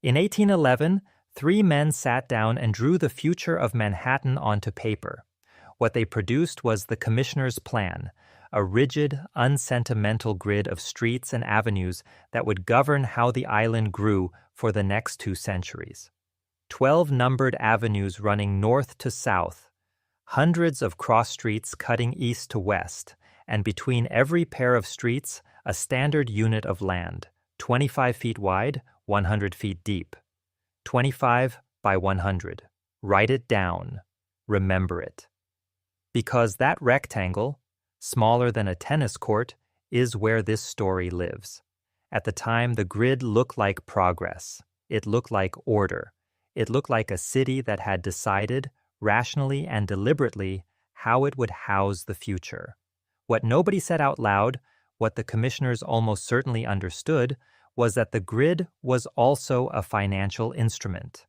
In 1811, three men sat down and drew the future of Manhattan onto paper. What they produced was the Commissioner's Plan, a rigid, unsentimental grid of streets and avenues that would govern how the island grew for the next 2 centuries. 12 numbered avenues running north to south, hundreds of cross streets cutting east to west, and between every pair of streets, a standard unit of land, 25 feet wide, 100 feet deep. 25 by 100. Write it down. Remember it. Because that rectangle, smaller than a tennis court, is where this story lives. At the time, the grid looked like progress. It looked like order. It looked like a city that had decided, rationally and deliberately, how it would house the future. What nobody said out loud, what the commissioners almost certainly understood, was that the grid was also a financial instrument.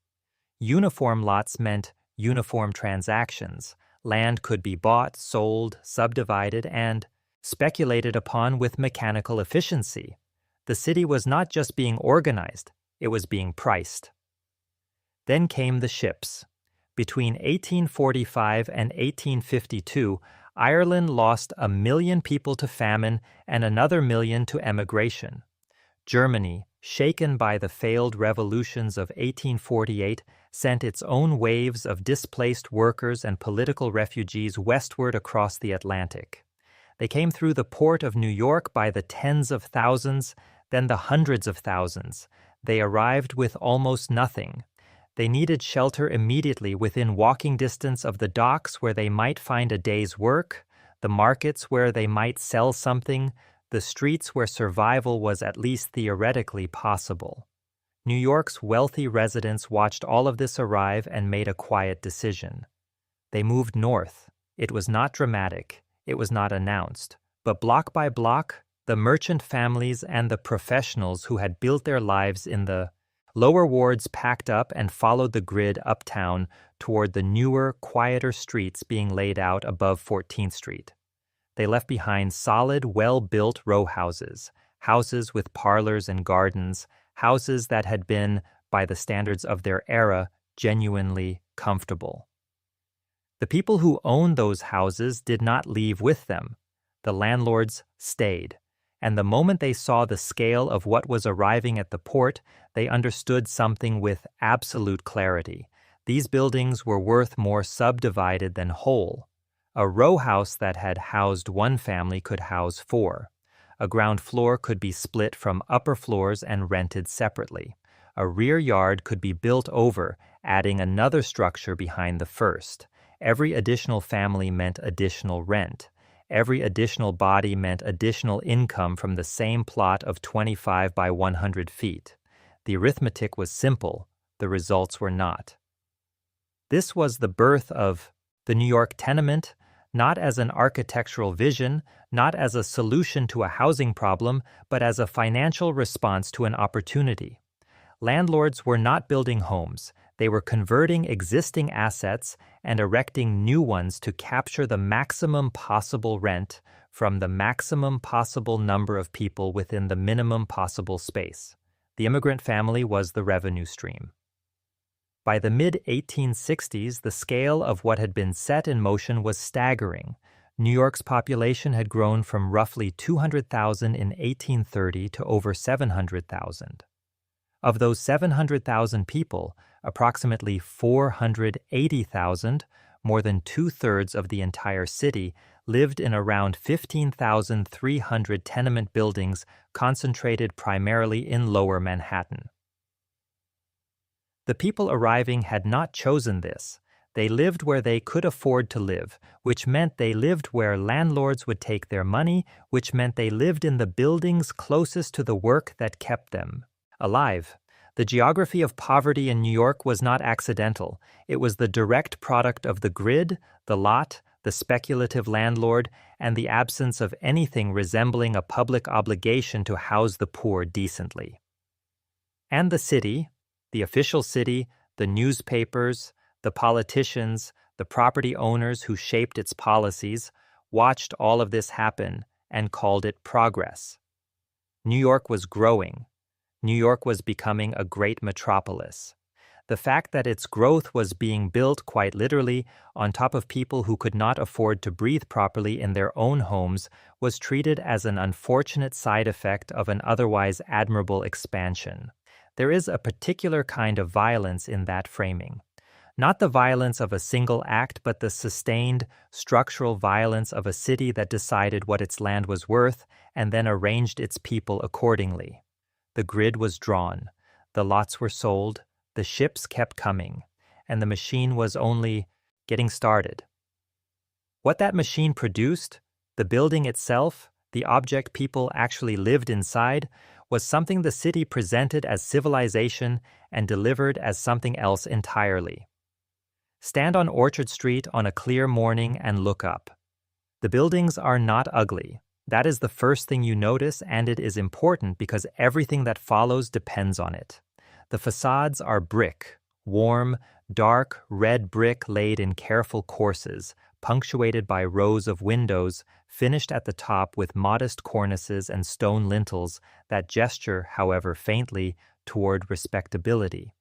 Uniform lots meant uniform transactions. Land could be bought, sold, subdivided, and speculated upon with mechanical efficiency. The city was not just being organized, it was being priced. Then came the ships. Between 1845 and 1852, Ireland lost 1 million people to famine and another 1 million to emigration. Germany, shaken by the failed revolutions of 1848, sent its own waves of displaced workers and political refugees westward across the Atlantic. They came through the port of New York by the tens of thousands, then the hundreds of thousands. They arrived with almost nothing. They needed shelter immediately within walking distance of the docks where they might find a day's work, the markets where they might sell something, the streets where survival was at least theoretically possible. New York's wealthy residents watched all of this arrive and made a quiet decision. They moved north. It was not dramatic. It was not announced. But block by block, the merchant families and the professionals who had built their lives in the lower wards packed up and followed the grid uptown toward the newer, quieter streets being laid out above 14th Street. They left behind solid, well-built row houses, houses with parlors and gardens, houses that had been, by the standards of their era, genuinely comfortable. The people who owned those houses did not leave with them. The landlords stayed, and the moment they saw the scale of what was arriving at the port, they understood something with absolute clarity. These buildings were worth more subdivided than whole. A row house that had housed one family could house 4. A ground floor could be split from upper floors and rented separately. A rear yard could be built over, adding another structure behind the first. Every additional family meant additional rent. Every additional body meant additional income from the same plot of 25 by 100 feet. The arithmetic was simple, the results were not. This was the birth of the New York tenement, not as an architectural vision, not as a solution to a housing problem, but as a financial response to an opportunity. Landlords were not building homes. They were converting existing assets and erecting new ones to capture the maximum possible rent from the maximum possible number of people within the minimum possible space. The immigrant family was the revenue stream. By the mid-1860s, the scale of what had been set in motion was staggering. New York's population had grown from roughly 200,000 in 1830 to over 700,000. Of those 700,000 people, approximately 480,000, more than 2/3 of the entire city, lived in around 15,300 tenement buildings concentrated primarily in Lower Manhattan. The people arriving had not chosen this. They lived where they could afford to live, which meant they lived where landlords would take their money, which meant they lived in the buildings closest to the work that kept them alive. The geography of poverty in New York was not accidental. It was the direct product of the grid, the lot, the speculative landlord, and the absence of anything resembling a public obligation to house the poor decently. And the city, the official city, the newspapers, the politicians, the property owners who shaped its policies, watched all of this happen and called it progress. New York was growing. New York was becoming a great metropolis. The fact that its growth was being built, quite literally, on top of people who could not afford to breathe properly in their own homes was treated as an unfortunate side effect of an otherwise admirable expansion. There is a particular kind of violence in that framing. Not the violence of a single act, but the sustained, structural violence of a city that decided what its land was worth and then arranged its people accordingly. The grid was drawn, the lots were sold, the ships kept coming, and the machine was only getting started. What that machine produced, the building itself, the object people actually lived inside, was something the city presented as civilization and delivered as something else entirely. Stand on Orchard Street on a clear morning and look up. The buildings are not ugly. That is the first thing you notice, and it is important because everything that follows depends on it. The facades are brick, warm, dark red brick laid in careful courses, punctuated by rows of windows, finished at the top with modest cornices and stone lintels that gesture, however faintly, toward respectability.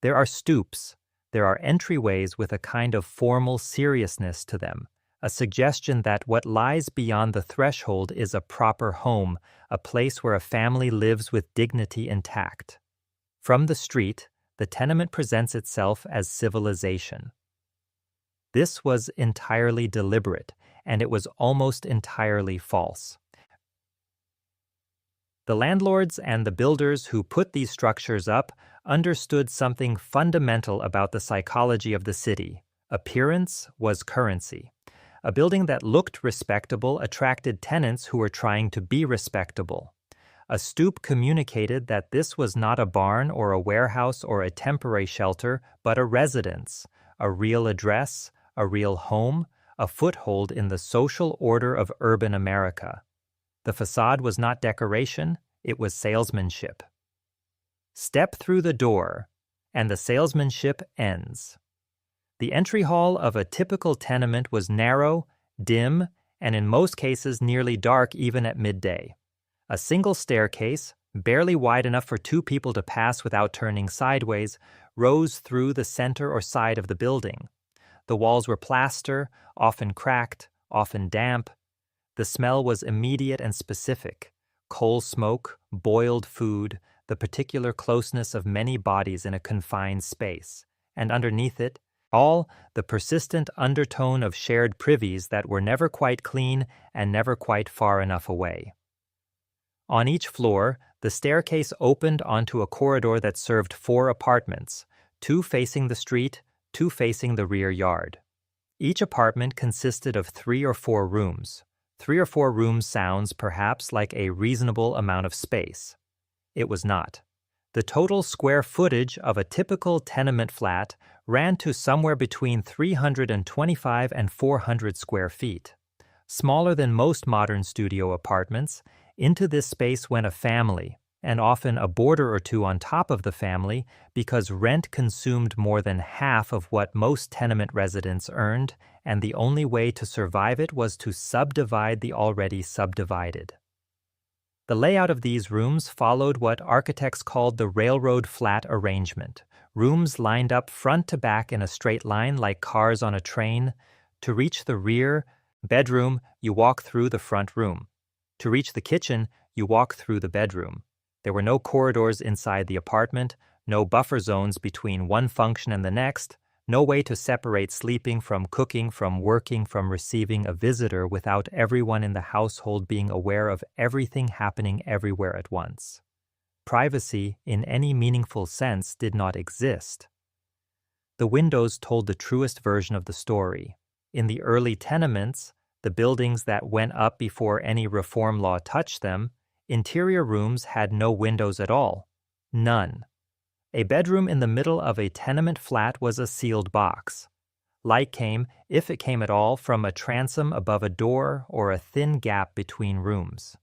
There are stoops. There are entryways with a kind of formal seriousness to them, a suggestion that what lies beyond the threshold is a proper home, a place where a family lives with dignity intact. From the street, the tenement presents itself as civilization. This was entirely deliberate, and it was almost entirely false. The landlords and the builders who put these structures up understood something fundamental about the psychology of the city. Appearance was currency. A building that looked respectable attracted tenants who were trying to be respectable. A stoop communicated that this was not a barn or a warehouse or a temporary shelter, but a residence, a real address, a real home, a foothold in the social order of urban America. The facade was not decoration, it was salesmanship. Step through the door, and the salesmanship ends. The entry hall of a typical tenement was narrow, dim, and in most cases nearly dark even at midday. A single staircase, barely wide enough for two people to pass without turning sideways, rose through the center or side of the building. The walls were plaster, often cracked, often damp. The smell was immediate and specific: coal smoke, boiled food, the particular closeness of many bodies in a confined space, and underneath it, all the persistent undertone of shared privies that were never quite clean and never quite far enough away. On each floor, the staircase opened onto a corridor that served 4 apartments, 2 facing the street, 2 facing the rear yard. Each apartment consisted of 3 or 4 rooms. 3 or 4 rooms sounds perhaps like a reasonable amount of space. It was not. The total square footage of a typical tenement flat ran to somewhere between 325 and 400 square feet. Smaller than most modern studio apartments, into this space went a family, and often a boarder or two on top of the family, because rent consumed more than half of what most tenement residents earned, and the only way to survive it was to subdivide the already subdivided. The layout of these rooms followed what architects called the railroad flat arrangement, rooms lined up front to back in a straight line like cars on a train. To reach the rear bedroom, you walk through the front room. To reach the kitchen, you walk through the bedroom. There were no corridors inside the apartment, no buffer zones between one function and the next, no way to separate sleeping from cooking, from working, from receiving a visitor without everyone in the household being aware of everything happening everywhere at once. Privacy, in any meaningful sense, did not exist. The windows told the truest version of the story. In the early tenements, the buildings that went up before any reform law touched them, interior rooms had no windows at all. None. A bedroom in the middle of a tenement flat was a sealed box. Light came, if it came at all, from a transom above a door or a thin gap between rooms.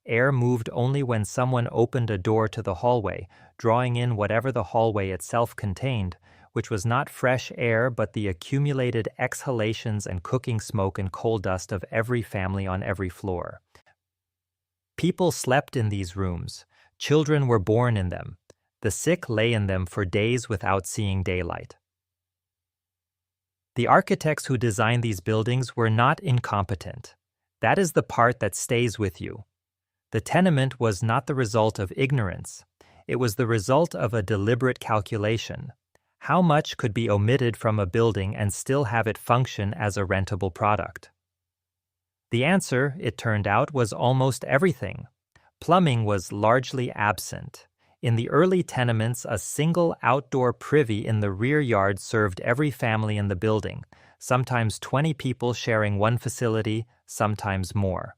Air moved only when someone opened a door to the hallway, drawing in whatever the hallway itself contained, which was not fresh air but the accumulated exhalations and cooking smoke and coal dust of every family on every floor. People slept in these rooms, Children were born in them. The sick lay in them for days without seeing daylight. The architects who designed these buildings were not incompetent. That is the part that stays with you. The tenement was not the result of ignorance. It was the result of a deliberate calculation. How much could be omitted from a building and still have it function as a rentable product? The answer, it turned out, was almost everything. Plumbing was largely absent. In the early tenements, a single outdoor privy in the rear yard served every family in the building, sometimes 20 people sharing one facility, sometimes more.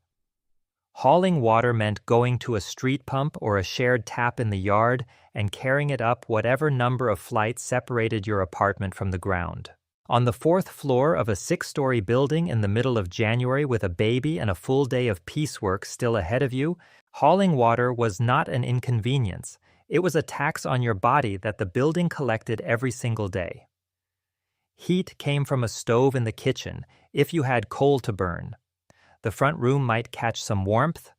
Hauling water meant going to a street pump or a shared tap in the yard and carrying it up whatever number of flights separated your apartment from the ground. On the 4th floor of a 6-story building in the middle of January with a baby and a full day of piecework still ahead of you, hauling water was not an inconvenience. It was a tax on your body that the building collected every single day. Heat came from a stove in the kitchen, if you had coal to burn. The front room might catch some warmth.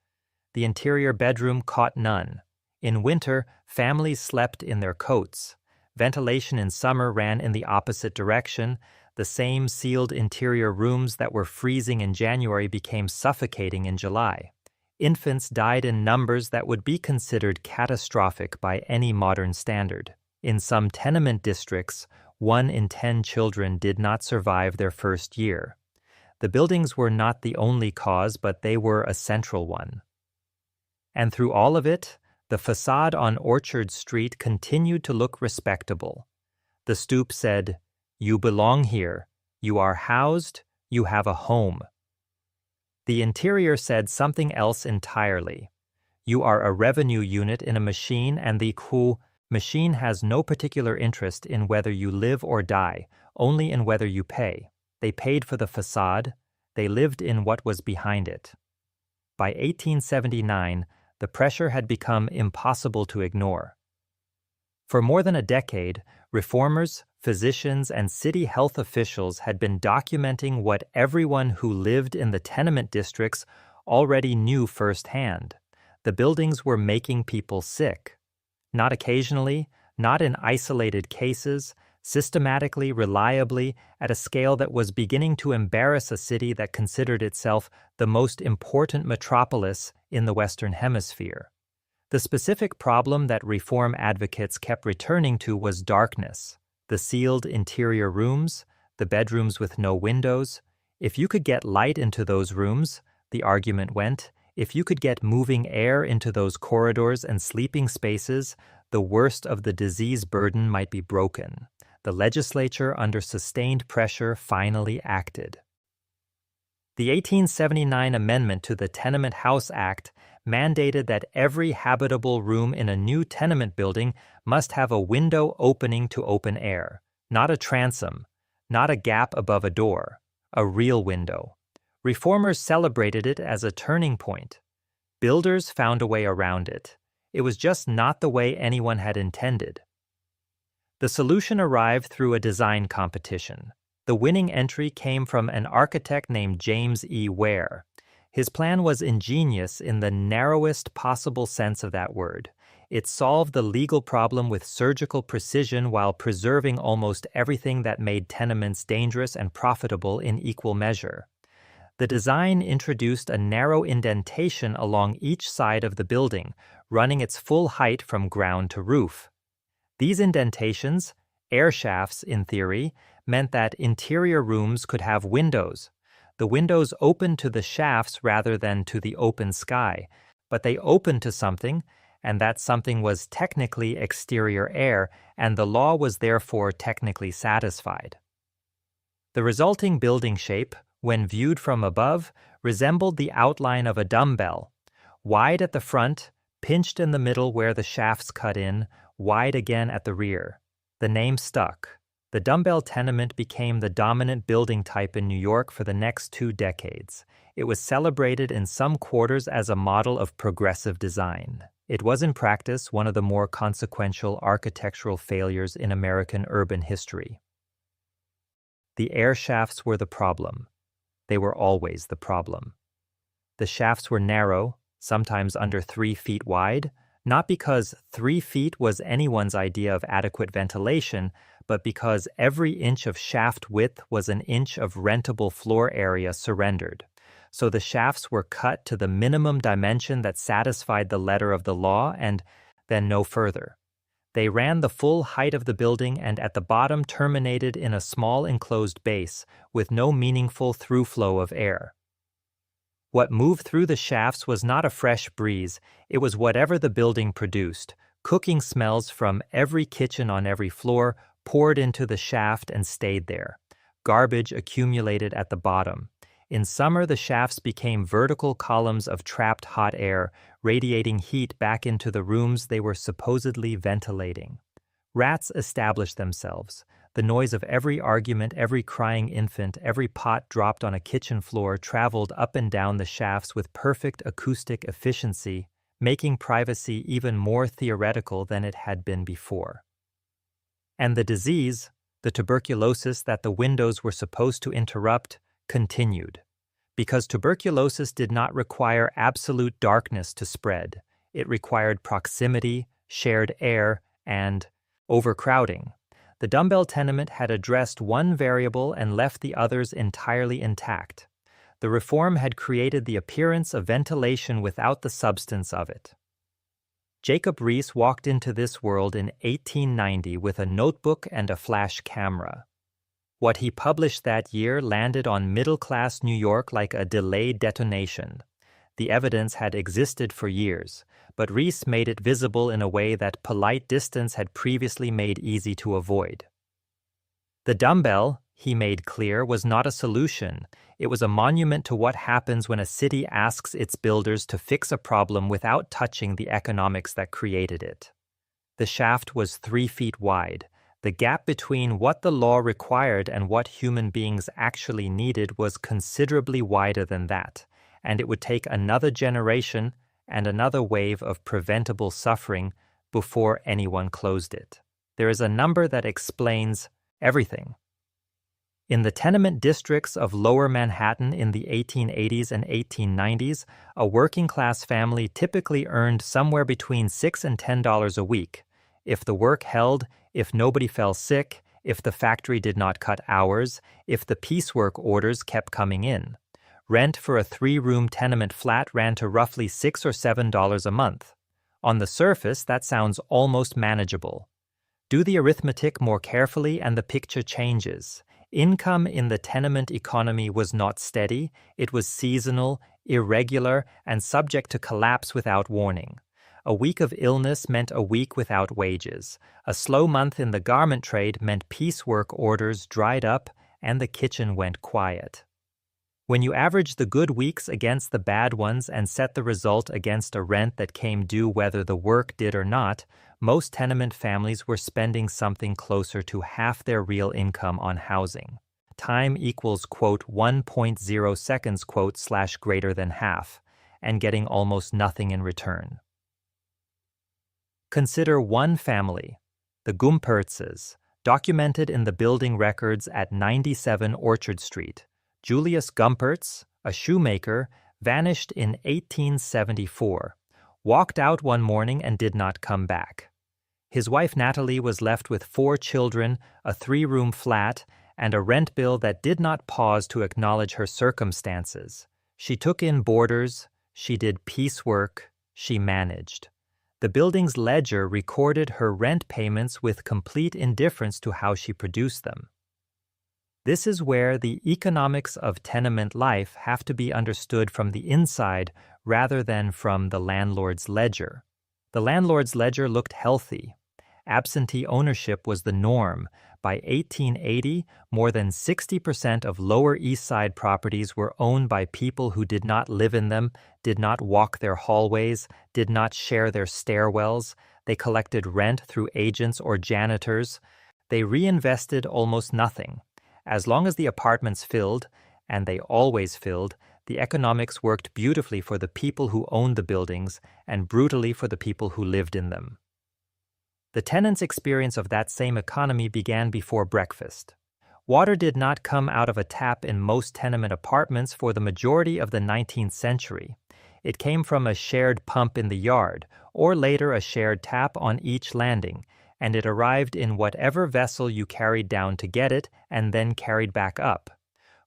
The interior bedroom caught none. In winter, families slept in their coats. Ventilation in summer ran in the opposite direction. The same sealed interior rooms that were freezing in January became suffocating in July. Infants died in numbers that would be considered catastrophic by any modern standard. In some tenement districts, 1 in 10 children did not survive their first year. The buildings were not the only cause, but they were a central one. And through all of it, the facade on Orchard Street continued to look respectable. The stoop said, "You belong here. You are housed. You have a home." The interior said something else entirely. You are a revenue unit in a machine, and the machine has no particular interest in whether you live or die, only in whether you pay. They paid for the facade. They lived in what was behind it. By 1879, the pressure had become impossible to ignore. For more than a decade, reformers, physicians, and city health officials had been documenting what everyone who lived in the tenement districts already knew firsthand. The buildings were making people sick. Not occasionally, not in isolated cases, systematically, reliably, at a scale that was beginning to embarrass a city that considered itself the most important metropolis in the Western Hemisphere. The specific problem that reform advocates kept returning to was darkness. The sealed interior rooms, the bedrooms with no windows. If you could get light into those rooms, the argument went, if you could get moving air into those corridors and sleeping spaces, the worst of the disease burden might be broken. The legislature, under sustained pressure, finally acted. The 1879 amendment to the Tenement House Act mandated that every habitable room in a new tenement building must have a window opening to open air, not a transom, not a gap above a door, a real window. Reformers celebrated it as a turning point. Builders found a way around it. It was just not the way anyone had intended. The solution arrived through a design competition. The winning entry came from an architect named James E. Ware. His plan was ingenious in the narrowest possible sense of that word. It solved the legal problem with surgical precision while preserving almost everything that made tenements dangerous and profitable in equal measure. The design introduced a narrow indentation along each side of the building, running its full height from ground to roof. These indentations, air shafts in theory, meant that interior rooms could have windows. The windows opened to the shafts rather than to the open sky, but they opened to something, and that something was technically exterior air, and the law was therefore technically satisfied. The resulting building shape, when viewed from above, resembled the outline of a dumbbell, wide at the front, pinched in the middle where the shafts cut in, wide again at the rear. The name stuck. The dumbbell tenement became the dominant building type in New York for the next 2 decades. It was celebrated in some quarters as a model of progressive design. It was in practice one of the more consequential architectural failures in American urban history. The air shafts were the problem. They were always the problem. The shafts were narrow, sometimes under 3 feet wide, not because 3 feet was anyone's idea of adequate ventilation, but because every inch of shaft width was an inch of rentable floor area surrendered. So the shafts were cut to the minimum dimension that satisfied the letter of the law and then no further. They ran the full height of the building and at the bottom terminated in a small enclosed base with no meaningful through flow of air. What moved through the shafts was not a fresh breeze, it was whatever the building produced. Cooking smells from every kitchen on every floor poured into the shaft and stayed there. Garbage accumulated at the bottom. In summer, the shafts became vertical columns of trapped hot air, radiating heat back into the rooms they were supposedly ventilating. Rats established themselves. The noise of every argument, every crying infant, every pot dropped on a kitchen floor traveled up and down the shafts with perfect acoustic efficiency, making privacy even more theoretical than it had been before. And the disease, the tuberculosis that the windows were supposed to interrupt, continued. Because tuberculosis did not require absolute darkness to spread. It required proximity, shared air, and overcrowding. The dumbbell tenement had addressed one variable and left the others entirely intact. The reform had created the appearance of ventilation without the substance of it. Jacob Riis walked into this world in 1890 with a notebook and a flash camera. What he published that year landed on middle-class New York like a delayed detonation. The evidence had existed for years, but Riis made it visible in a way that polite distance had previously made easy to avoid. The dumbbell, he made clear, was not a solution. It was a monument to what happens when a city asks its builders to fix a problem without touching the economics that created it. The shaft was 3 feet wide. The gap between what the law required and what human beings actually needed was considerably wider than that, and it would take another generation and another wave of preventable suffering before anyone closed it. There is a number that explains everything. In the tenement districts of Lower Manhattan in the 1880s and 1890s, a working-class family typically earned somewhere between $6 and $10 a week. If the work held, if nobody fell sick, if the factory did not cut hours, if the piecework orders kept coming in. Rent for a 3-room tenement flat ran to roughly $6 or $7 a month. On the surface, that sounds almost manageable. Do the arithmetic more carefully and the picture changes. Income in the tenement economy was not steady, it was seasonal, irregular, and subject to collapse without warning. A week of illness meant a week without wages. A slow month in the garment trade meant piecework orders dried up and the kitchen went quiet. When you average the good weeks against the bad ones and set the result against a rent that came due whether the work did or not, most tenement families were spending something closer to half their real income on housing. Time equals, quote, 1.0 seconds, quote, / greater than half, and getting almost nothing in return. Consider one family, the Gumpertzes, documented in the building records at 97 Orchard Street. Julius Gumpertz, a shoemaker, vanished in 1874, walked out one morning and did not come back. His wife Natalie was left with 4 children, a 3-room flat, and a rent bill that did not pause to acknowledge her circumstances. She took in boarders, she did piecework, she managed. The building's ledger recorded her rent payments with complete indifference to how she produced them. This is where the economics of tenement life have to be understood from the inside rather than from the landlord's ledger. The landlord's ledger looked healthy. Absentee ownership was the norm. By 1880, more than 60% of Lower East Side properties were owned by people who did not live in them, did not walk their hallways, did not share their stairwells. They collected rent through agents or janitors. They reinvested almost nothing. As long as the apartments filled, and they always filled, the economics worked beautifully for the people who owned the buildings and brutally for the people who lived in them. The tenants' experience of that same economy began before breakfast. Water did not come out of a tap in most tenement apartments for the majority of the 19th century. It came from a shared pump in the yard, or later a shared tap on each landing, and it arrived in whatever vessel you carried down to get it and then carried back up.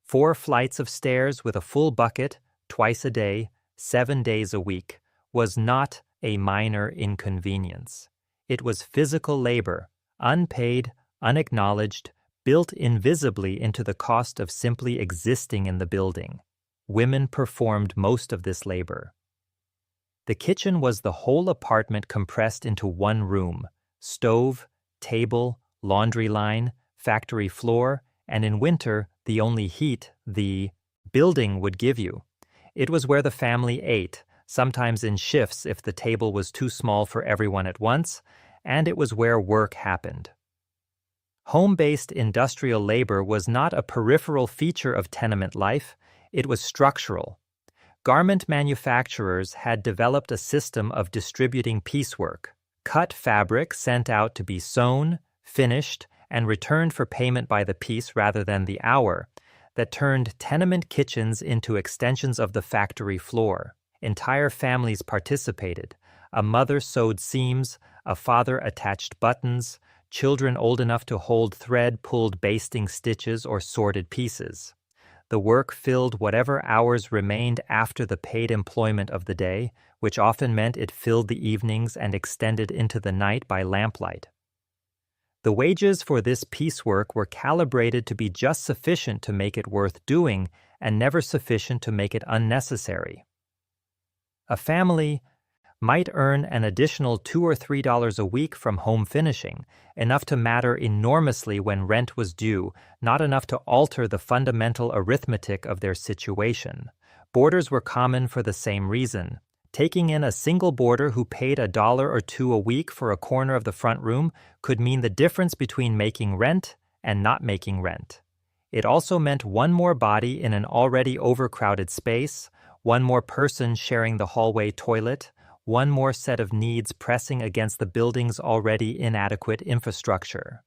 4 flights of stairs with a full bucket, twice a day, 7 days a week, was not a minor inconvenience. It was physical labor, unpaid, unacknowledged, built invisibly into the cost of simply existing in the building. Women performed most of this labor. The kitchen was the whole apartment compressed into one room: stove, table, laundry line, factory floor, and in winter, the only heat the building would give you. It was where the family ate, sometimes in shifts if the table was too small for everyone at once, and it was where work happened. Home-based industrial labor was not a peripheral feature of tenement life, it was structural. Garment manufacturers had developed a system of distributing piecework, cut fabric sent out to be sewn, finished, and returned for payment by the piece rather than the hour, that turned tenement kitchens into extensions of the factory floor. Entire families participated. A mother sewed seams, a father attached buttons, children old enough to hold thread pulled basting stitches or sorted pieces. The work filled whatever hours remained after the paid employment of the day, which often meant it filled the evenings and extended into the night by lamplight. The wages for this piecework were calibrated to be just sufficient to make it worth doing and never sufficient to make it unnecessary. A family might earn an additional $2 or $3 a week from home finishing, enough to matter enormously when rent was due, not enough to alter the fundamental arithmetic of their situation. Boarders were common for the same reason. Taking in a single boarder who paid $1 or $2 a week for a corner of the front room could mean the difference between making rent and not making rent. It also meant one more body in an already overcrowded space, one more person sharing the hallway toilet, one more set of needs pressing against the building's already inadequate infrastructure.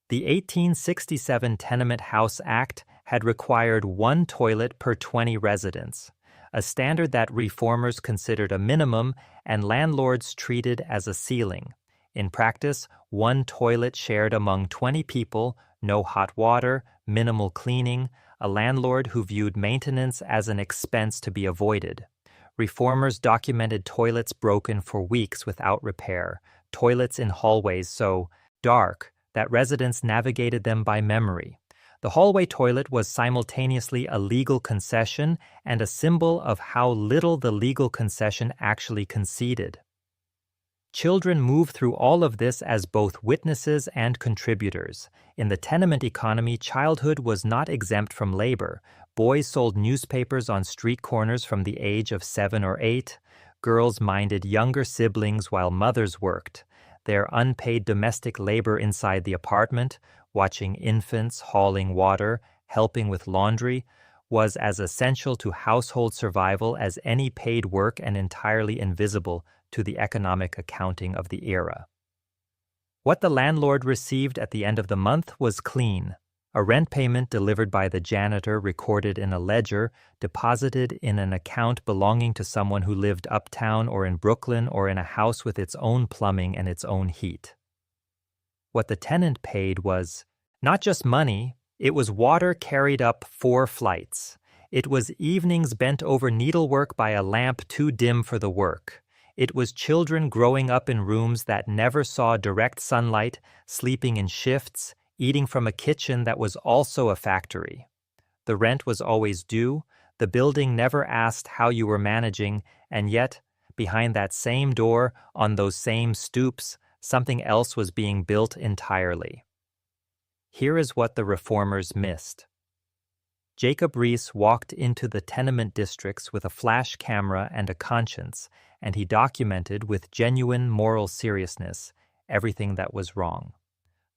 The 1867 Tenement House Act had required 1 toilet per 20 residents, a standard that reformers considered a minimum and landlords treated as a ceiling. In practice, 1 toilet shared among 20 people, no hot water, minimal cleaning, a landlord who viewed maintenance as an expense to be avoided. Reformers documented toilets broken for weeks without repair, toilets in hallways so dark that residents navigated them by memory. The hallway toilet was simultaneously a legal concession and a symbol of how little the legal concession actually conceded. Children move through all of this as both witnesses and contributors. In the tenement economy, childhood was not exempt from labor. Boys sold newspapers on street corners from the age of 7 or 8. Girls minded younger siblings while mothers worked. Their unpaid domestic labor inside the apartment, watching infants, hauling water, helping with laundry, was as essential to household survival as any paid work and entirely invisible to the economic accounting of the era. What the landlord received at the end of the month was clean. A rent payment delivered by the janitor recorded in a ledger, deposited in an account belonging to someone who lived uptown or in Brooklyn or in a house with its own plumbing and its own heat. What the tenant paid was not just money, it was water carried up 4 flights. It was evenings bent over needlework by a lamp too dim for the work. It was children growing up in rooms that never saw direct sunlight, sleeping in shifts, eating from a kitchen that was also a factory. The rent was always due, the building never asked how you were managing, and yet, behind that same door, on those same stoops, something else was being built entirely. Here is what the reformers missed. Jacob Riis walked into the tenement districts with a flash camera and a conscience, and he documented with genuine moral seriousness everything that was wrong.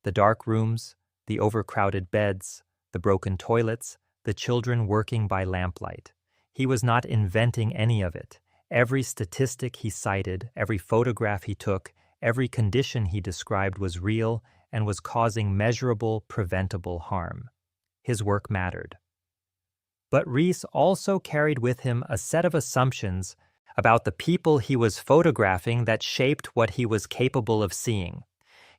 The dark rooms, the overcrowded beds, the broken toilets, the children working by lamplight. He was not inventing any of it. Every statistic he cited, every photograph he took, every condition he described was real and was causing measurable, preventable harm. His work mattered. But Rees also carried with him a set of assumptions about the people he was photographing that shaped what he was capable of seeing.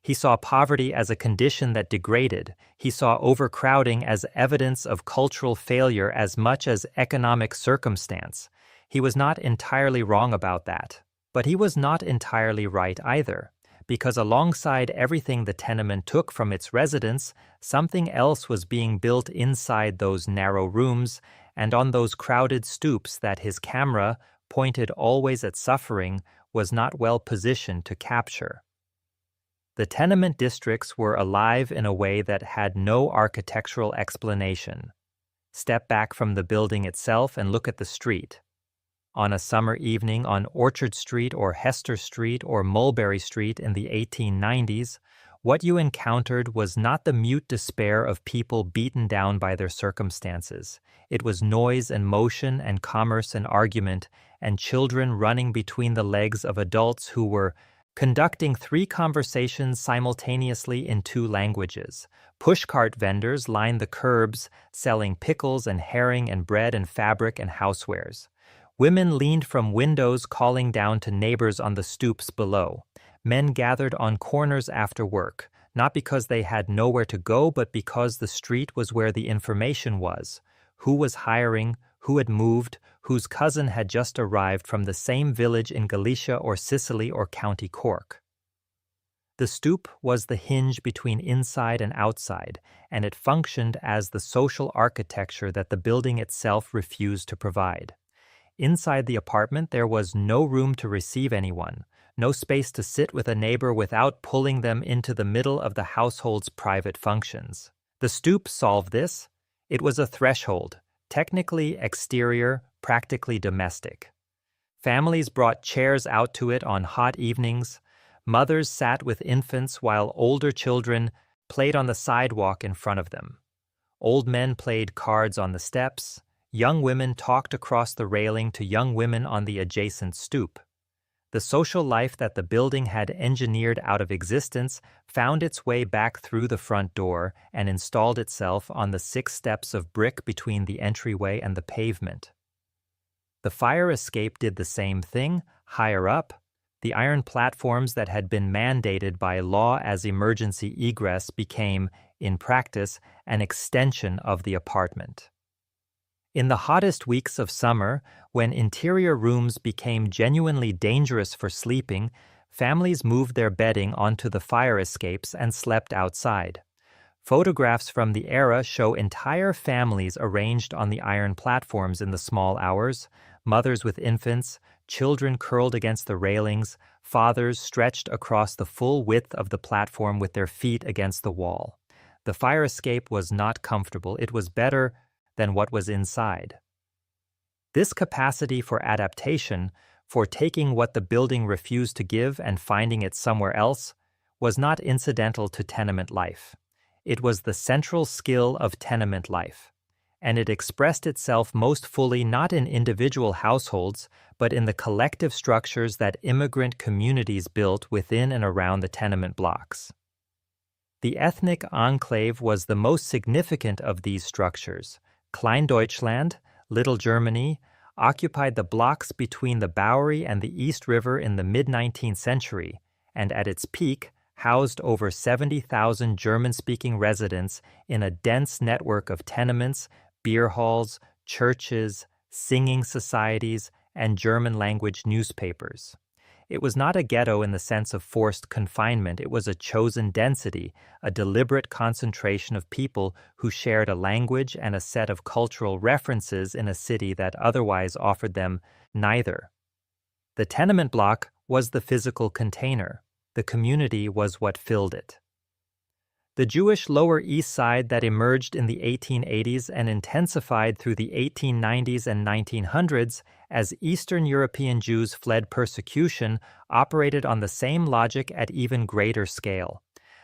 He saw poverty as a condition that degraded. He saw overcrowding as evidence of cultural failure as much as economic circumstance. He was not entirely wrong about that. But he was not entirely right either, because alongside everything the tenement took from its residents, something else was being built inside those narrow rooms and on those crowded stoops that his camera, pointed always at suffering, was not well positioned to capture. The tenement districts were alive in a way that had no architectural explanation. Step back from the building itself and look at the street. On a summer evening on Orchard Street or Hester Street or Mulberry Street in the 1890s, what you encountered was not the mute despair of people beaten down by their circumstances. It was noise and motion and commerce and argument and children running between the legs of adults who were conducting 3 conversations simultaneously in 2 languages. Pushcart vendors lined the curbs, selling pickles and herring and bread and fabric and housewares. Women leaned from windows calling down to neighbors on the stoops below. Men gathered on corners after work, not because they had nowhere to go, but because the street was where the information was. Who was hiring, who had moved, whose cousin had just arrived from the same village in Galicia or Sicily or County Cork. The stoop was the hinge between inside and outside, and it functioned as the social architecture that the building itself refused to provide. Inside the apartment, there was no room to receive anyone, no space to sit with a neighbor without pulling them into the middle of the household's private functions. The stoop solved this. It was a threshold, technically exterior, practically domestic. Families brought chairs out to it on hot evenings. Mothers sat with infants while older children played on the sidewalk in front of them. Old men played cards on the steps. Young women talked across the railing to young women on the adjacent stoop. The social life that the building had engineered out of existence found its way back through the front door and installed itself on the 6 steps of brick between the entryway and the pavement. The fire escape did the same thing, higher up. The iron platforms that had been mandated by law as emergency egress became, in practice, an extension of the apartment. In the hottest weeks of summer, when interior rooms became genuinely dangerous for sleeping, families moved their bedding onto the fire escapes and slept outside. Photographs from the era show entire families arranged on the iron platforms in the small hours, mothers with infants, children curled against the railings, fathers stretched across the full width of the platform with their feet against the wall. The fire escape was not comfortable. It was better than what was inside. This capacity for adaptation, for taking what the building refused to give and finding it somewhere else, was not incidental to tenement life. It was the central skill of tenement life, and it expressed itself most fully not in individual households, but in the collective structures that immigrant communities built within and around the tenement blocks. The ethnic enclave was the most significant of these structures. Kleindeutschland, Little Germany, occupied the blocks between the Bowery and the East River in the mid-19th century, and at its peak housed over 70,000 German-speaking residents in a dense network of tenements, beer halls, churches, singing societies, and German-language newspapers. It was not a ghetto in the sense of forced confinement. It was a chosen density, a deliberate concentration of people who shared a language and a set of cultural references in a city that otherwise offered them neither. The tenement block was the physical container. The community was what filled it. The Jewish Lower East Side that emerged in the 1880s and intensified through the 1890s and 1900s as Eastern European Jews fled persecution operated on the same logic at even greater scale.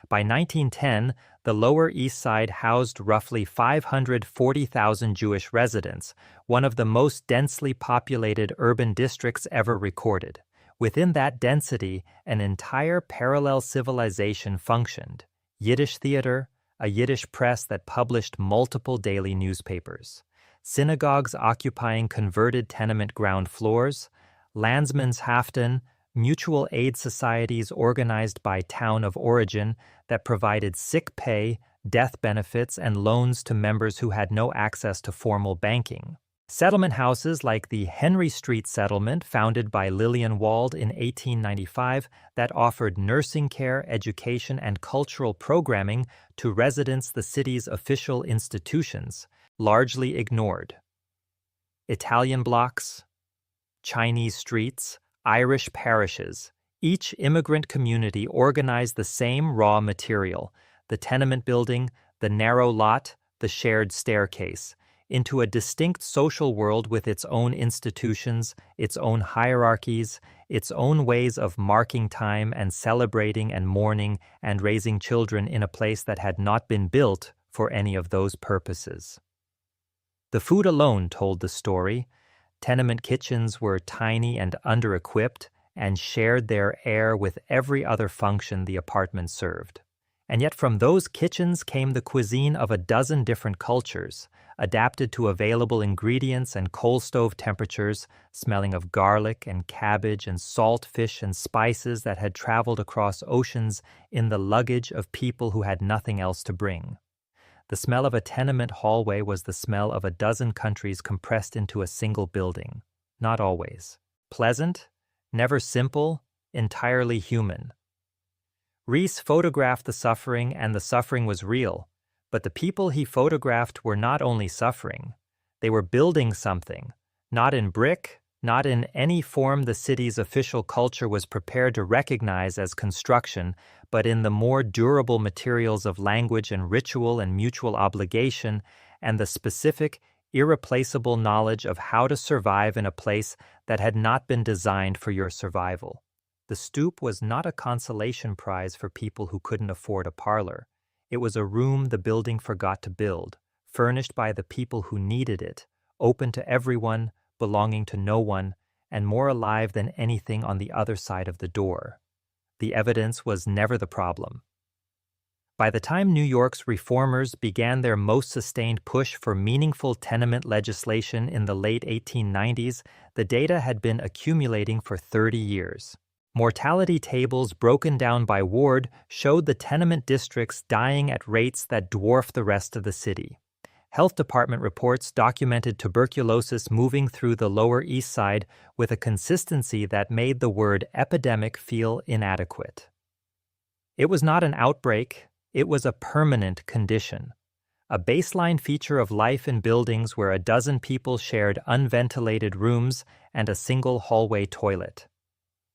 By 1910, the Lower East Side housed roughly 540,000 Jewish residents, one of the most densely populated urban districts ever recorded. Within that density, an entire parallel civilization functioned. Yiddish theater, a Yiddish press that published multiple daily newspapers. synagogues occupying converted tenement ground floors, Landsmannshaften, mutual aid societies organized by town of origin that provided sick pay, death benefits, and loans to members who had no access to formal banking. Settlement houses like the Henry Street Settlement, founded by Lillian Wald in 1895, that offered nursing care, education, and cultural programming to residents the city's official institutions, largely ignored. Italian blocks, Chinese streets, Irish parishes, each immigrant community organized the same raw material, the tenement building, the narrow lot, the shared staircase, into a distinct social world with its own institutions, its own hierarchies, its own ways of marking time and celebrating and mourning and raising children in a place that had not been built for any of those purposes. The food alone told the story. Tenement kitchens were tiny and under-equipped and shared their air with every other function the apartment served. And yet from those kitchens came the cuisine of a dozen different cultures, adapted to available ingredients and coal stove temperatures, smelling of garlic and cabbage and salt fish and spices that had traveled across oceans in the luggage of people who had nothing else to bring. The smell of a tenement hallway was the smell of a dozen countries compressed into a single building. Not always. Pleasant, never simple, entirely human. Rees photographed the suffering, and the suffering was real, but the people he photographed were not only suffering, they were building something, not in brick, not in any form the city's official culture was prepared to recognize as construction, but in the more durable materials of language and ritual and mutual obligation, and the specific, irreplaceable knowledge of how to survive in a place that had not been designed for your survival. The stoop was not a consolation prize for people who couldn't afford a parlor. It was a room the building forgot to build, furnished by the people who needed it, open to everyone, belonging to no one, and more alive than anything on the other side of the door. The evidence was never the problem. By the time New York's reformers began their most sustained push for meaningful tenement legislation in the late 1890s, the data had been accumulating for 30 years. Mortality tables broken down by ward showed the tenement districts dying at rates that dwarf the rest of the city. Health Department reports documented tuberculosis moving through the Lower East Side with a consistency that made the word epidemic feel inadequate. It was not an outbreak, it was a permanent condition, a baseline feature of life in buildings where a dozen people shared unventilated rooms and a single hallway toilet.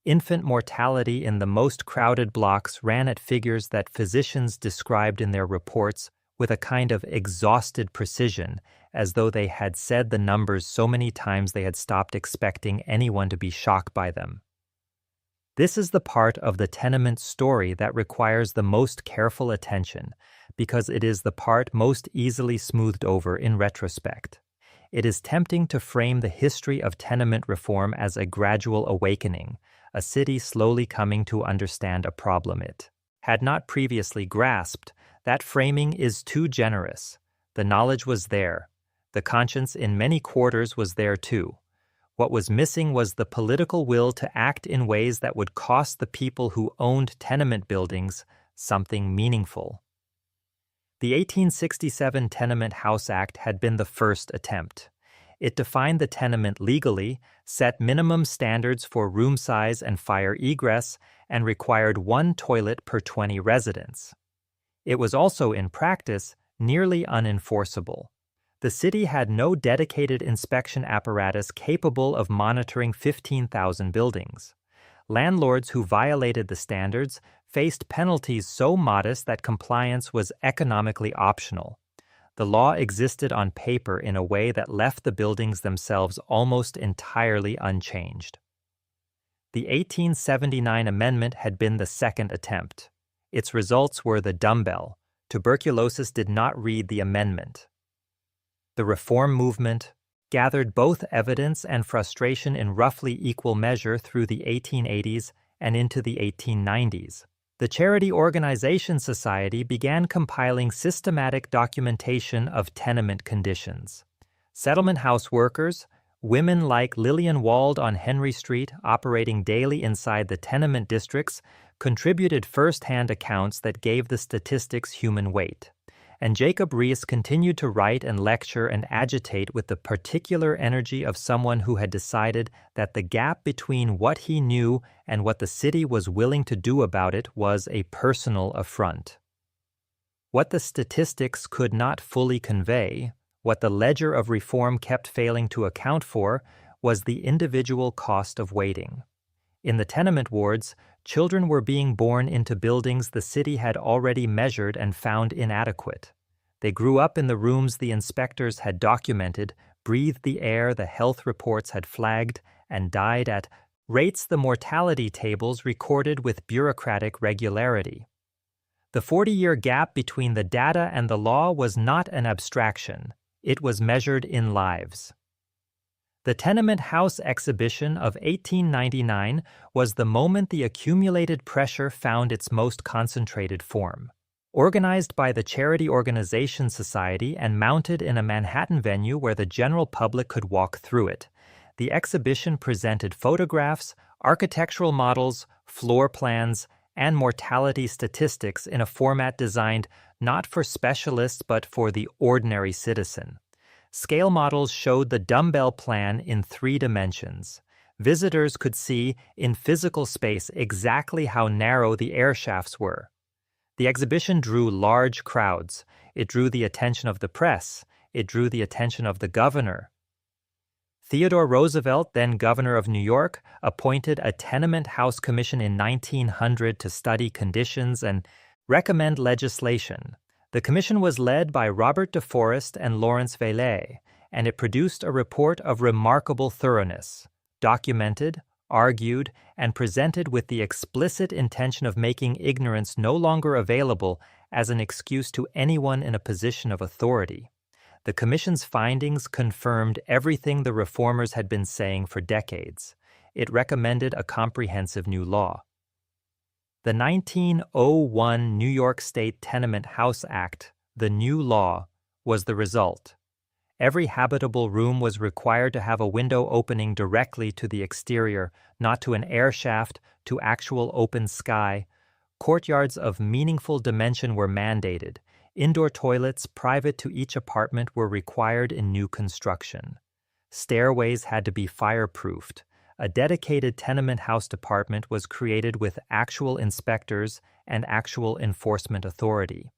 Infant mortality in the most crowded blocks ran at figures that physicians described in their reports with a kind of exhausted precision, as though they had said the numbers so many times they had stopped expecting anyone to be shocked by them. This is the part of the tenement story that requires the most careful attention, because it is the part most easily smoothed over in retrospect. It is tempting to frame the history of tenement reform as a gradual awakening, a city slowly coming to understand a problem it had not previously grasped. That framing is too generous. The knowledge was there. The conscience in many quarters was there too. What was missing was the political will to act in ways that would cost the people who owned tenement buildings something meaningful. The 1867 Tenement House Act had been the first attempt. It defined the tenement legally, set minimum standards for room size and fire egress, and required one toilet per 20 residents. It was also, in practice, nearly unenforceable. The city had no dedicated inspection apparatus capable of monitoring 15,000 buildings. Landlords who violated the standards faced penalties so modest that compliance was economically optional. The law existed on paper in a way that left the buildings themselves almost entirely unchanged. The 1879 amendment had been the second attempt. Its results were the dumbbell. Tuberculosis did not read the amendment. The reform movement gathered both evidence and frustration in roughly equal measure through the 1880s and into the 1890s. The Charity Organization Society began compiling systematic documentation of tenement conditions. Settlement house workers, women like Lillian Wald on Henry Street operating daily inside the tenement districts, contributed first-hand accounts that gave the statistics human weight. And Jacob Riis continued to write and lecture and agitate with the particular energy of someone who had decided that the gap between what he knew and what the city was willing to do about it was a personal affront. What the statistics could not fully convey, what the ledger of reform kept failing to account for, was the individual cost of waiting. In the tenement wards, children were being born into buildings the city had already measured and found inadequate. They grew up in the rooms the inspectors had documented, breathed the air the health reports had flagged, and died at rates the mortality tables recorded with bureaucratic regularity. The 40-year gap between the data and the law was not an abstraction. It was measured in lives. The Tenement House exhibition of 1899 was the moment the accumulated pressure found its most concentrated form. Organized by the Charity Organization Society and mounted in a Manhattan venue where the general public could walk through it, the exhibition presented photographs, architectural models, floor plans, and mortality statistics in a format designed not for specialists but for the ordinary citizen. Scale models showed the dumbbell plan in 3 dimensions. Visitors could see in physical space exactly how narrow the air shafts were. The exhibition drew large crowds. It drew the attention of the press. It drew the attention of the governor. Theodore Roosevelt, then governor of New York, appointed a tenement house commission in 1900 to study conditions and recommend legislation. The commission was led by Robert DeForest and Lawrence Vaillet, and it produced a report of remarkable thoroughness, documented, argued, and presented with the explicit intention of making ignorance no longer available as an excuse to anyone in a position of authority. The commission's findings confirmed everything the reformers had been saying for decades. It recommended a comprehensive new law. The 1901 New York State Tenement House Act, the new law, was the result. Every habitable room was required to have a window opening directly to the exterior, not to an air shaft, to actual open sky. Courtyards of meaningful dimension were mandated. Indoor toilets private to each apartment were required in new construction. Stairways had to be fireproofed. A dedicated tenement house department was created with actual inspectors and actual enforcement authority.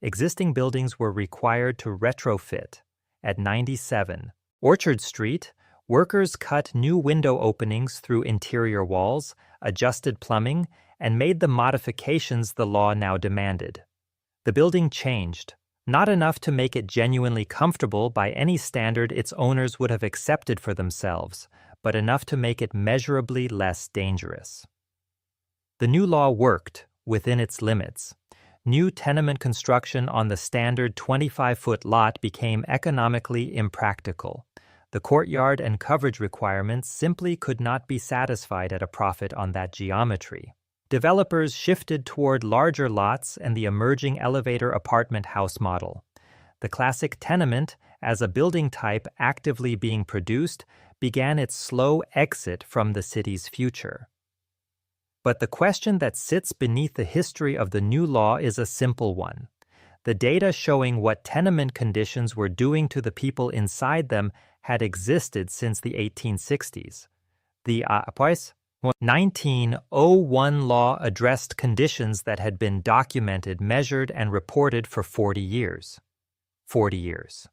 Existing buildings were required to retrofit. At 97 Orchard Street, workers cut new window openings through interior walls, adjusted plumbing, and made the modifications the law now demanded. The building changed, not enough to make it genuinely comfortable by any standard its owners would have accepted for themselves, but enough to make it measurably less dangerous. The new law worked within its limits. New tenement construction on the standard 25-foot lot became economically impractical. The courtyard and coverage requirements simply could not be satisfied at a profit on that geometry. Developers shifted toward larger lots and the emerging elevator apartment house model. The classic tenement, as a building type actively being produced, began its slow exit from the city's future. But the question that sits beneath the history of the new law is a simple one. The data showing what tenement conditions were doing to the people inside them had existed since the 1860s. The 1901 law addressed conditions that had been documented, measured, and reported for 40 years. 40 years.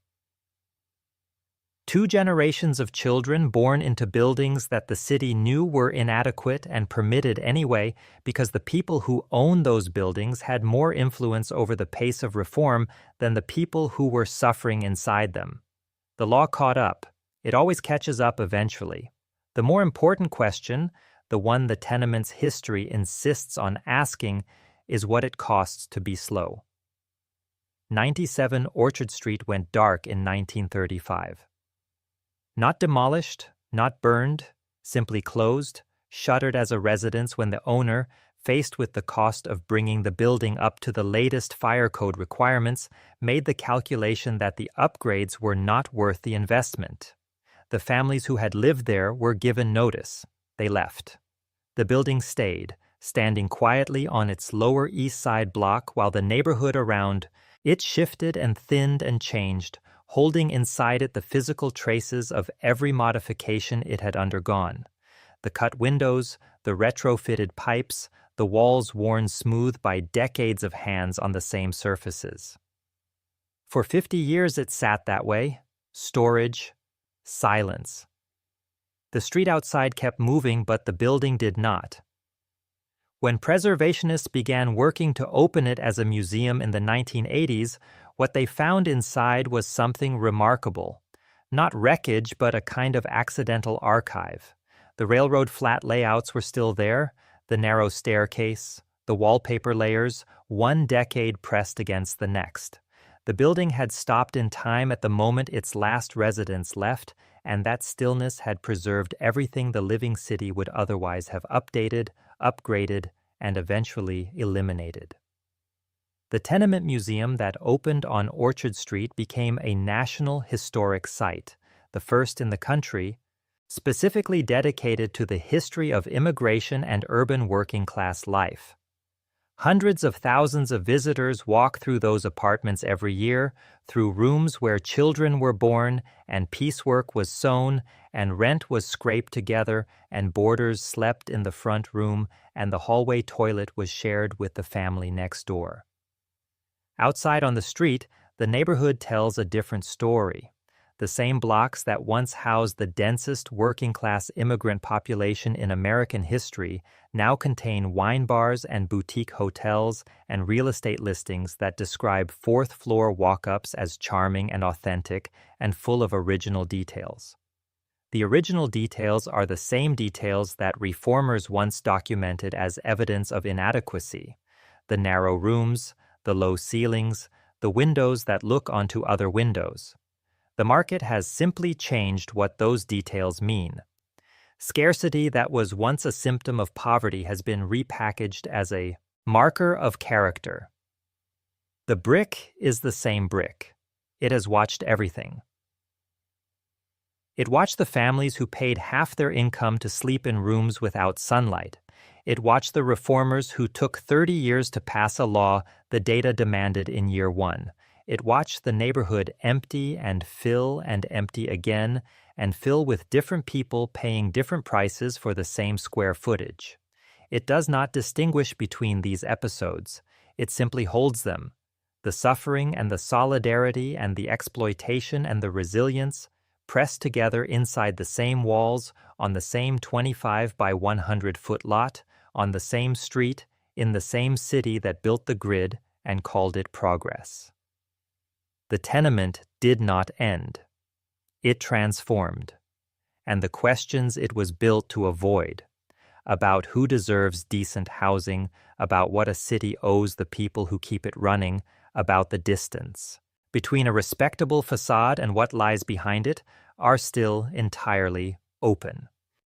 2 generations of children born into buildings that the city knew were inadequate and permitted anyway because the people who owned those buildings had more influence over the pace of reform than the people who were suffering inside them. The law caught up. It always catches up eventually. The more important question, the one the tenement's history insists on asking, is what it costs to be slow. 97 Orchard Street went dark in 1935. Not demolished, not burned, simply closed, shuttered as a residence when the owner, faced with the cost of bringing the building up to the latest fire code requirements, made the calculation that the upgrades were not worth the investment. The families who had lived there were given notice. They left. The building stayed, standing quietly on its Lower East Side block while the neighborhood around it shifted and thinned and changed, holding inside it the physical traces of every modification it had undergone. The cut windows, the retrofitted pipes, the walls worn smooth by decades of hands on the same surfaces. For 50 years it sat that way. Storage, silence. The street outside kept moving, but the building did not. When preservationists began working to open it as a museum in the 1980s, what they found inside was something remarkable. Not wreckage, but a kind of accidental archive. The railroad flat layouts were still there, the narrow staircase, the wallpaper layers, one decade pressed against the next. The building had stopped in time at the moment its last residents left, and that stillness had preserved everything the living city would otherwise have updated, upgraded, and eventually eliminated. The Tenement Museum that opened on Orchard Street became a National Historic Site, the first in the country, specifically dedicated to the history of immigration and urban working-class life. Hundreds of thousands of visitors walk through those apartments every year, through rooms where children were born and piecework was sewn and rent was scraped together and boarders slept in the front room and the hallway toilet was shared with the family next door. Outside on the street, the neighborhood tells a different story. The same blocks that once housed the densest working-class immigrant population in American history now contain wine bars and boutique hotels and real estate listings that describe fourth-floor walk-ups as charming and authentic and full of original details. The original details are the same details that reformers once documented as evidence of inadequacy: the narrow rooms, the low ceilings, the windows that look onto other windows. The market has simply changed what those details mean. Scarcity that was once a symptom of poverty has been repackaged as a marker of character. The brick is the same brick. It has watched everything. It watched the families who paid half their income to sleep in rooms without sunlight. It watched the reformers who took 30 years to pass a law the data demanded in year one. It watched the neighborhood empty and empty again, and fill with different people paying different prices for the same square footage. It does not distinguish between these episodes. It simply holds them. The suffering and the solidarity and the exploitation and the resilience, pressed together inside the same walls, on the same 25 by 100-foot lot, on the same street, in the same city that built the grid and called it progress. The tenement did not end. It transformed. And the questions it was built to avoid, about who deserves decent housing, about what a city owes the people who keep it running, about the distance between a respectable facade and what lies behind it, are still entirely open.